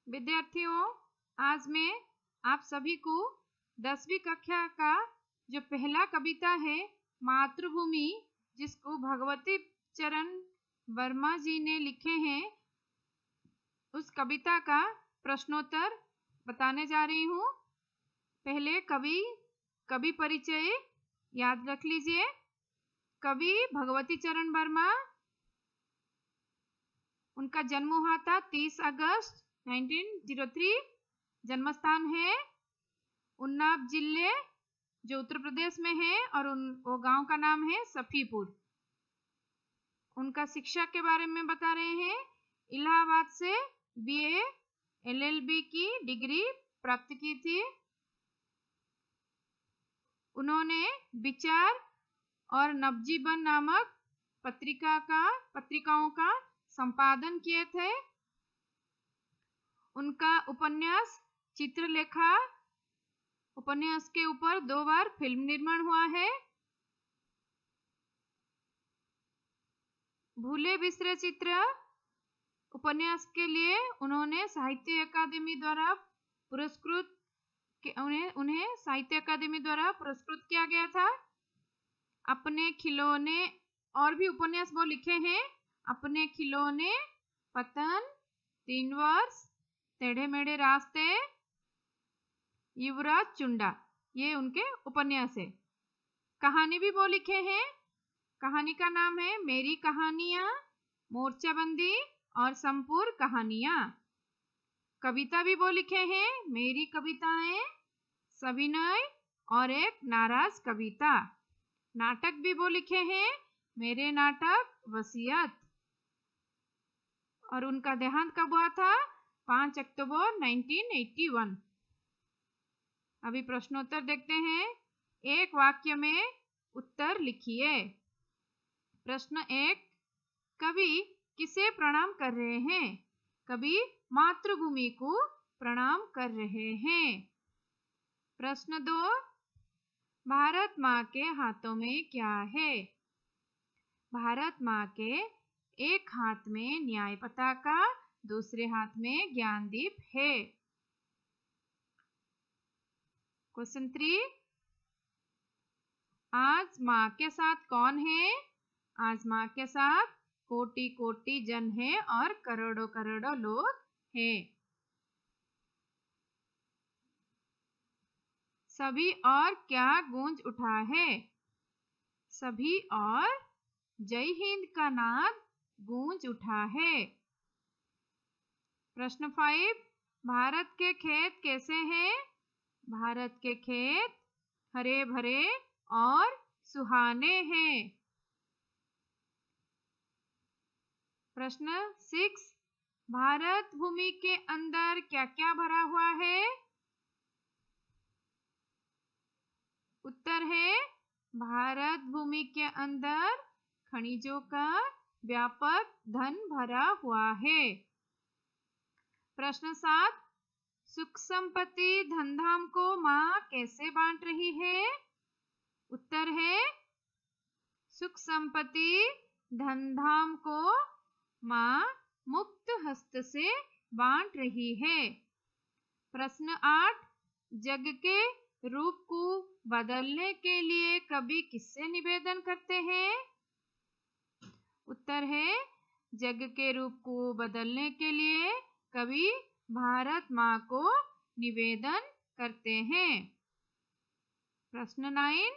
विद्यार्थियों, आज मैं आप सभी को 10वीं कक्षा का जो पहला कविता है मातृभूमि, जिसको भगवती चरण वर्मा जी ने लिखे हैं, उस कविता का प्रश्नोत्तर बताने जा रही हूँ। पहले कवि परिचय याद रख लीजिए। कवि भगवती चरण वर्मा, उनका जन्म हुआ था 30 अगस्त 1903। जन्म स्थान है उन्नाव जिले, जो उत्तर प्रदेश में है, और वो गांव का नाम है सफीपुर। उनका शिक्षा के बारे में बता रहे हैं। इलाहाबाद से बीए एलएलबी की डिग्री प्राप्त की थी। उन्होंने विचार और नवजीवन नामक पत्रिकाओं का संपादन किए थे। उनका उपन्यास चित्रलेखा उपन्यास के ऊपर 2 बार फिल्म निर्माण हुआ है। भूले बिसरे चित्र उपन्यास के लिए उन्होंने साहित्य अकादमी द्वारा उन्हें साहित्य अकादमी द्वारा पुरस्कृत किया गया था। अपने खिलौने, और भी उपन्यास वो लिखे हैं। अपने खिलौने, पतन, 3 वर्ष, टेढ़े मेढ़े रास्ते, युवराज चुंडा, ये उनके उपन्यास है। कहानी भी वो लिखे हैं। कहानी का नाम है मेरी कहानियां, मोर्चाबंदी और संपूर्ण कहानियां। कविता भी वो लिखे हैं, मेरी कविताएं, सविनय और एक नाराज कविता। नाटक भी वो लिखे हैं, मेरे नाटक, वसीयत। और उनका देहांत कब हुआ था? 5 अक्टूबर 1981। अभी प्रश्नोत्तर देखते हैं। एक वाक्य में उत्तर लिखिए। प्रश्न 1, कवि किसे प्रणाम कर रहे हैं? कवि मातृभूमि को प्रणाम कर रहे हैं। प्रश्न 2, भारत माँ के हाथों में क्या है? भारत माँ के एक हाथ में न्याय पताका, दूसरे हाथ में ज्ञानदीप है। क्वेश्चन 3, आज माँ के साथ कौन है? आज माँ के साथ कोटि कोटि जन है और करोड़ों करोड़ों लोग हैं। सभी और क्या गूंज उठा है? सभी और जय हिंद का नाद गूंज उठा है। प्रश्न 5, भारत के खेत कैसे हैं? भारत के खेत हरे भरे और सुहाने हैं। प्रश्न 6, भारत भूमि के अंदर क्या क्या भरा हुआ है? उत्तर है भारत भूमि के अंदर खनिजों का व्यापक धन भरा हुआ है। प्रश्न 7, सुख संपत्ति धनधाम को माँ कैसे बांट रही है? उत्तर है सुख संपत्ति धनधाम को माँ मुक्त हस्त से बांट रही है। प्रश्न 8, जग के रूप को बदलने के लिए कवि किससे निवेदन करते हैं? उत्तर है जग के रूप को बदलने के लिए कवि भारत माँ को निवेदन करते हैं। प्रश्न 9,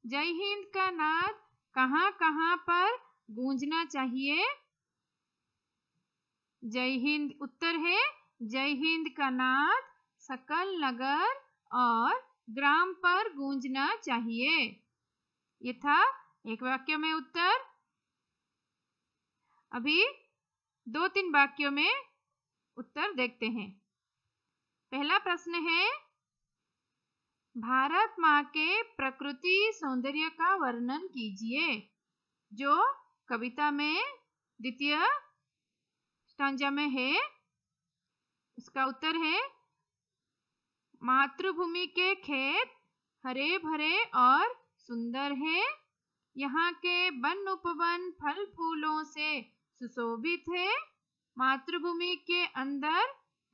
जय हिंद का नाद कहाँ कहाँ पर गूंजना चाहिए? जय हिंद, उत्तर है जय हिंद का नाद सकल नगर और ग्राम पर गूंजना चाहिए। ये था एक वाक्य में उत्तर। अभी 2-3 वाक्यों में उत्तर देखते हैं। पहला प्रश्न है, भारत माँ के प्रकृति सौंदर्य का वर्णन कीजिए। जो कविता में द्वितीय स्टांजा में है, उसका उत्तर है मातृभूमि के खेत हरे भरे और सुंदर है। यहाँ के वन उपवन फल फूलों से सुशोभित है। मातृभूमि के अंदर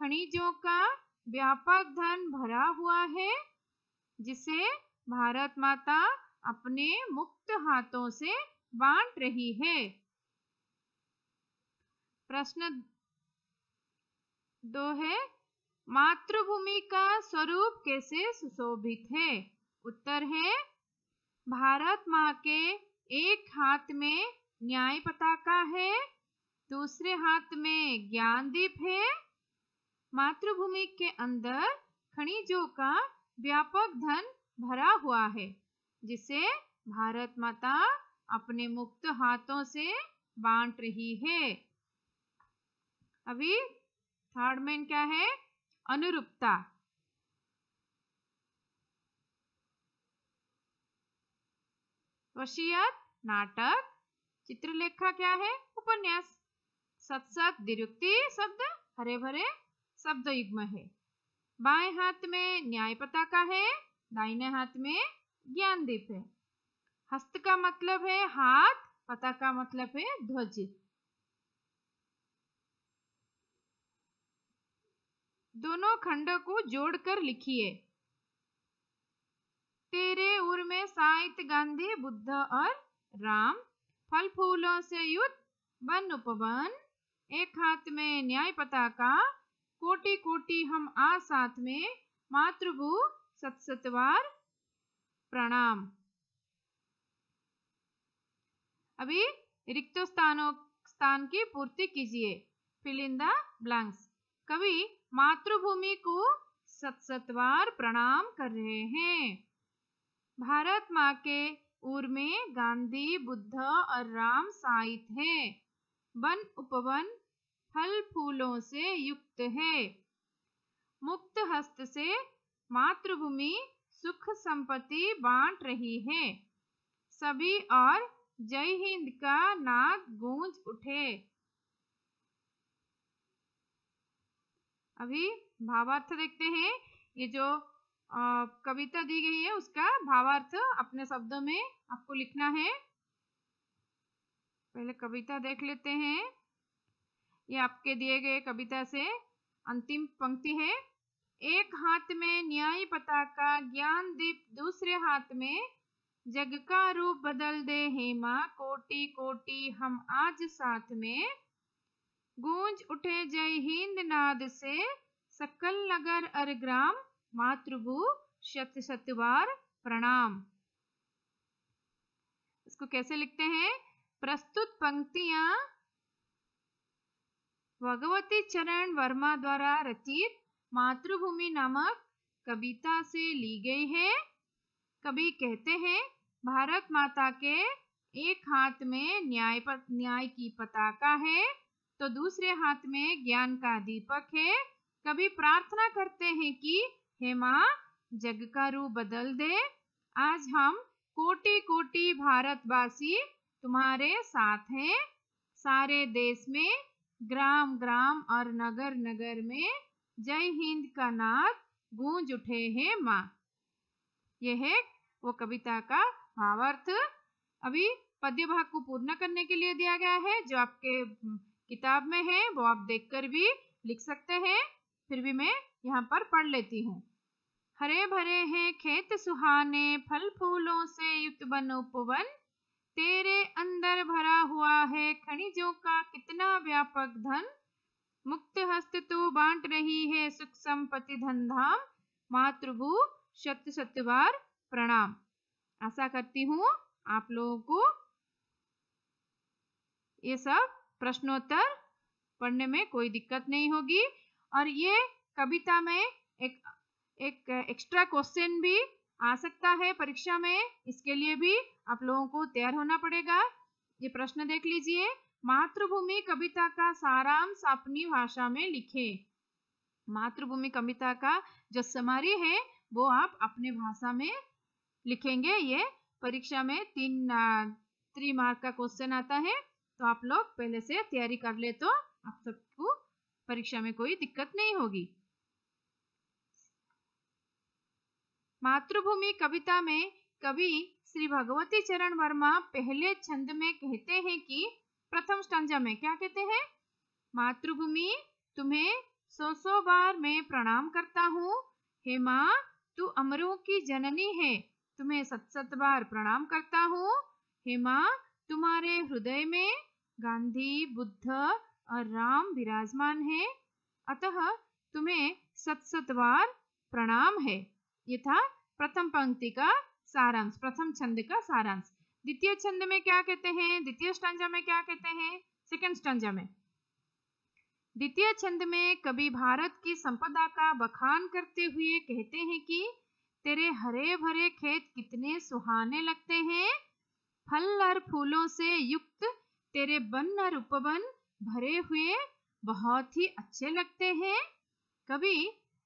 खनिजों का व्यापक धन भरा हुआ है, जिसे भारत माता अपने मुक्त हाथों से बांट रही है। प्रश्न 2 है, मातृभूमि का स्वरूप कैसे सुशोभित है? उत्तर है, भारत माँ के एक हाथ में न्याय पताका है, दूसरे हाथ में ज्ञानदीप है। मातृभूमि के अंदर खनिजों का व्यापक धन भरा हुआ है, जिसे भारत माता अपने मुक्त हाथों से बांट रही है। अभी थर्ड में क्या है? अनुरूपता। वसीयत नाटक, चित्रलेखा क्या है? उपन्यास। सत्सत द्विरुक्ति शब्द हरे भरे शब्द युग्म है। बाएं हाथ में न्याय पताका है, दाहिने हाथ में ज्ञानदीप है। हस्त का मतलब है हाथ, पताका मतलब है ध्वज। दोनों खंड को जोड़कर लिखिए। तेरे उर में साहित्य गांधी बुद्ध और राम, फल फूलों से युक्त वन उपवन, एक हाथ में न्याय पताका, कोटि कोटि हम आ साथ में, मातृभू सतसतवार प्रणाम। अभी रिक्त स्थान की पूर्ति कीजिए, फिल इन द ब्लैंक्स। कवि मातृभूमि को सतसतवार प्रणाम कर रहे हैं। भारत माँ के उर में गांधी, बुद्ध और राम साहित है। वन उपवन फल फूलों से युक्त है। मुक्त हस्त से मातृभूमि सुख संपत्ति बांट रही है। सभी और जय हिंद का नाद गूंज उठे। अभी भावार्थ देखते हैं। ये जो कविता दी गई है उसका भावार्थ अपने शब्दों में आपको लिखना है। पहले कविता देख लेते हैं। ये आपके दिए गए कविता से अंतिम पंक्ति है। एक हाथ में न्याय पताका, ज्ञान दीप दूसरे हाथ में, जग का रूप बदल दे हे माँ, कोटि कोटि हम आज साथ में, गूंज उठे जय हिंद नाद से, सकल नगर अर ग्राम, मातृभू शत शतवार प्रणाम। इसको कैसे लिखते हैं? प्रस्तुत पंक्तियां भगवती चरण वर्मा द्वारा रचित मातृभूमि नामक कविता से ली गई है। कवि कहते हैं, भारत माता के एक हाथ में न्याय की पताका है, तो दूसरे हाथ में ज्ञान का दीपक है। कभी प्रार्थना करते हैं कि हे माँ, जग का रूप बदल दे। आज हम कोटि कोटि भारतवासी तुम्हारे साथ हैं। सारे देश में, ग्राम ग्राम और नगर नगर में जय हिंद का नाद गूंज उठे हैं माँ। यह है वो कविता का भावार्थ। अभी पद्य भाग को पूर्ण करने के लिए दिया गया है, जो आपके किताब में है वो आप देखकर भी लिख सकते हैं। फिर भी मैं यहाँ पर पढ़ लेती हूँ। हरे भरे हैं खेत सुहाने, फल फूलों से युक्त वन उपवन, तेरे अंदर भरा हुआ है खनिजों का कितना व्यापक धन, मुक्त हस्त तू बांट रही है सुख संपत्ति धन धाम, मातृभू शत शतवार प्रणाम। आशा करती हूँ आप लोगों को ये सब प्रश्नोत्तर पढ़ने में कोई दिक्कत नहीं होगी। और ये कविता में एक एक्स्ट्रा क्वेश्चन भी आ सकता है परीक्षा में, इसके लिए भी आप लोगों को तैयार होना पड़ेगा। ये प्रश्न देख लीजिए। मातृभूमि कविता का सारांश अपनी भाषा में लिखें। मातृभूमि कविता का जो समरी है वो आप अपने भाषा में लिखेंगे। ये परीक्षा में 3 मार्क का क्वेश्चन आता है, तो आप लोग पहले से तैयारी कर ले तो आप सबको परीक्षा में कोई दिक्कत नहीं होगी। मातृभूमि कविता में कवि श्री भगवती चरण वर्मा पहले छंद में कहते हैं कि प्रथम स्टंजा में क्या कहते हैं? मातृभूमि तुम्हें 100 बार मैं प्रणाम करता हूँ। हे माँ, तू अमरों की जननी है, तुम्हें 7 बार प्रणाम करता हूँ। हे माँ, तुम्हारे हृदय में गांधी, बुद्ध और राम विराजमान है, अतः तुम्हें 7 बार प्रणाम है। ये था प्रथम पंक्ति का सारांश, प्रथम छंद का सारांश। द्वितीय छंद में क्या कहते हैं, द्वितीय स्टांजा में क्या कहते हैं, सेकंड स्टांजा में। द्वितीय छंद में कवि भारत की संपदा का बखान करते हुए कहते हैं कि तेरे हरे भरे खेत कितने सुहाने लगते हैं, फल और फूलों से युक्त तेरे वन और उपवन भरे हुए बहुत ही अच्छे लगते हैं। कवि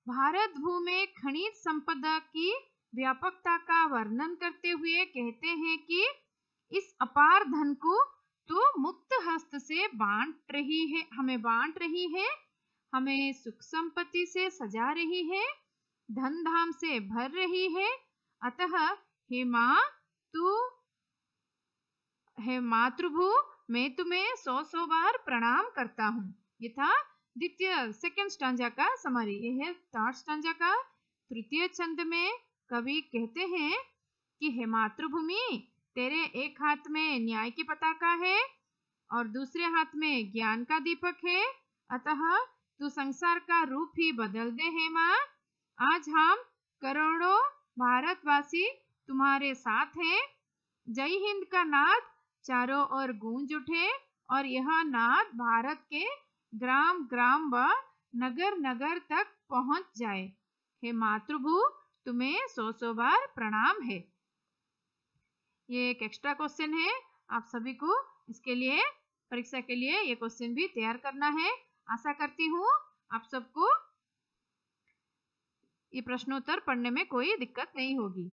भारत भूमि खनिज संपदा की व्यापकता का वर्णन करते हुए कहते हैं कि इस अपार धन को तू मुक्त हस्त से बांट रही है, हमें बांट रही है, हमें सुख संपत्ति से सजा रही है, धन धाम से भर रही है। अतः हे माँ, तू हे मातृभू, मैं तुम्हें 100 बार प्रणाम करता हूँ। ये था द्वितीय सेकंड स्टांजा का समरी। यह है थर्ड स्टांजा का। तृतीय छंद में कवि कहते हैं कि हे मातृभूमि, तेरे एक हाथ में न्याय की पताका है और दूसरे हाथ में ज्ञान का दीपक है, अतः तू संसार का रूप ही बदल दे। हे माँ, आज हम करोड़ों भारतवासी तुम्हारे साथ हैं। जय हिंद का नाद चारों ओर गूंज उठे और यह नाद भारत के ग्राम ग्राम व नगर नगर तक पहुंच जाए। हे मातृभू, तुम्हें 100 बार प्रणाम है। ये एक एक्स्ट्रा क्वेश्चन है, आप सभी को इसके लिए परीक्षा के लिए ये क्वेश्चन भी तैयार करना है। आशा करती हूँ आप सबको ये प्रश्नोत्तर पढ़ने में कोई दिक्कत नहीं होगी।